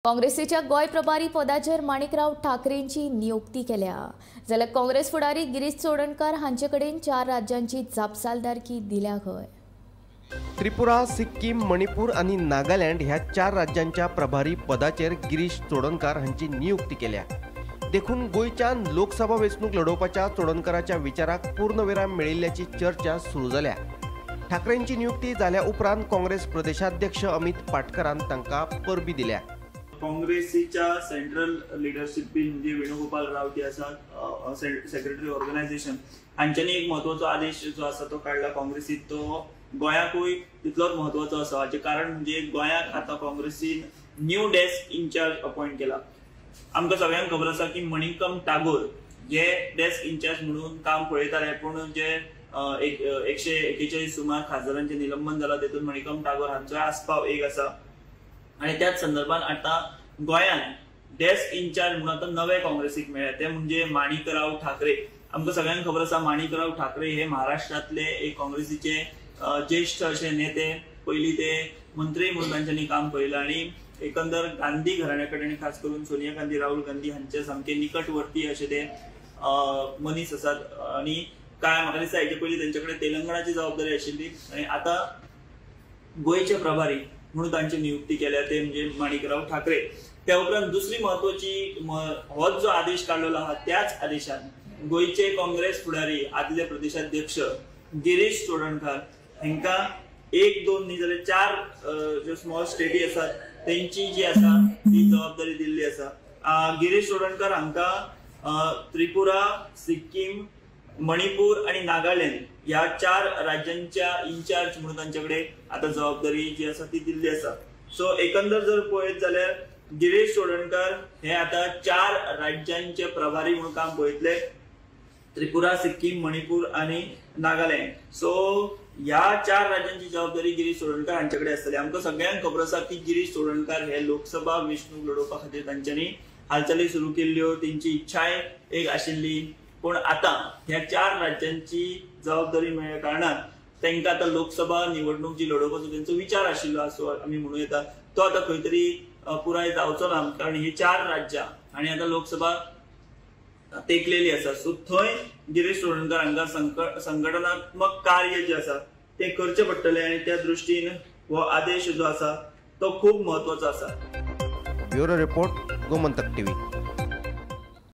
काँग्रेसीच्या गोय प्रभारी पदाचेर माणिकराव ठाकरेंची नियुक्ती केल्या जाल्यार काँग्रेस फुडारी गिरीश चोडणकर हांचे कडेन 4 राज्यांची जापसालदारकी दिल्या खंय। त्रिपुरा, सिक्कीम, मणिपूर आणि नागालँड ह्या 4 राज्यांच्या प्रभारी पदाचेर गिरीश चोडणकर हांची नियुक्ती केल्या। देखून गोयच्यान लोकसभा वेंचणूक लढोवपाच्या चोडणकराच्या विचाराक पूर्णविराम मेळिल्ल्याची चर्चा सुरू जाल्या। ठाकरेंची नियुक्ती जाल्या उपरांत काँग्रेस प्रदेशाध्यक्ष अमित पाटकरान तांकां परबी दिल्या। काँग्रेसीच्या सेंट्रल लिडरशिपीन म्हणजे वेणुगोपाल रावती आसा सेक्रेटरी ऑर्गनायझेशन हांच्यांनी एक महत्वाचो आदेश जो आसा तो काढला काँग्रेसीत, तो गोंयाकूय तितलोच महत्वाचो आसा। हाचे कारण म्हणजे गोंयाक आता काँग्रेसीन न्यू डेस्क इंचार्ज अपॉइंट केला। आमकां सगळ्यांक खबर आसा की मणिकम टागोर जे डेस्क इंचार्ज म्हणून काम पळयताले, पूण जे 141 सुमार खासदारांचे निलंबन जाला तेतून मणिकम टागोर हांचो आस्पाव एक आसा। आणि त्याच संदर्भात आता गोंयान डेस्क इंचार्ज म्हणून आता नवे काँग्रेसीक मेळ्ळे, ते म्हणजे माणिकराव ठाकरे। आमकां सगळ्यांक खबर आसा माणिकराव ठाकरे हे महाराष्ट्रातले एक काँग्रेसीचे ज्येष्ठ असे नेते। पयलीं ते मंत्री म्हणून तांच्यांनी काम पळयलां आणि एकंदर गांधी घराण्या कडेन खास करून सोनिया गांधी, राहुल गांधी हांचे सामके निकटवर्ती असे ते मनीस आसात। आणि काय म्हाका दिसता हेचे पयलीं तेंचे कडेन तेलंगणाची जबाबदारी आशिल्ली आणि आता गोयचे प्रभारी म्हणून तांची नियुक्ती केल्या, ते म्हणजे माणिकराव ठाकरे। त्या उपरांत दुसरी महत्वाची हो जो आदेश काढलेलो आहा त्याच आदेशान गोयचे काँग्रेस फुडारी आदले प्रदेशाध्यक्ष गिरीश चोडणकर हांकां 1-2 न्ही जाल्यार 4 ज्यो स्मॉल स्टेटी आसात तेंची जी आसा ती जबाबदारी दिल्ली आसा। गिरीश चोडणकर हांकां त्रिपुरा, सिक्कीम, मणिपूर आणि नागालँड या 4 राज्यांच्या इंचार्ज म्हणून तांच्याकडे आता जबाबदारी जी आसा ती दिल्ली आसा। सो एकंदर जर पळयत जाल्यार गिरीश चोडणकर हे आता 4 राज्यांचे प्रभारी म्हणून काम पळयतले, त्रिपुरा, सिक्कीम, मणिपूर आणि नागालँड। सो ह्या 4 राज्यांची जबाबदारी गिरीश चोडणकर हांच्याकडे आसतली। आमकां सगळ्यांक खबर आसा की गिरीश चोडणकर हे लोकसभा वेंचणूक लढोवपा खातीर तांच्यांनी हालचाली सुरू केल्ल्यो, तेंची इच्छाय एक आशिल्ली, पण आता ह्या 4 राज्यांची जबाबदारी मेळ्ळ्या कारणान तांकां आता लोकसभा निवडणूक जी लढोवपाचो तेंचो विचार आशिल्लो असो आमी म्हणूं येता, तो आता खंय तरी पुराय जावचो ना, कारण ही 4 राज्यां आणि आता लोकसभा तेकलेली आसा। सो थंय गिरीश चोडणकर हांकां संघटनात्मक कार्य जे आसा ते करचे पडटले आणि त्या दृश्टीन हो आदेश जो आसा तो खूप महत्वाचो आसा। Bureau report, Gomantak TV.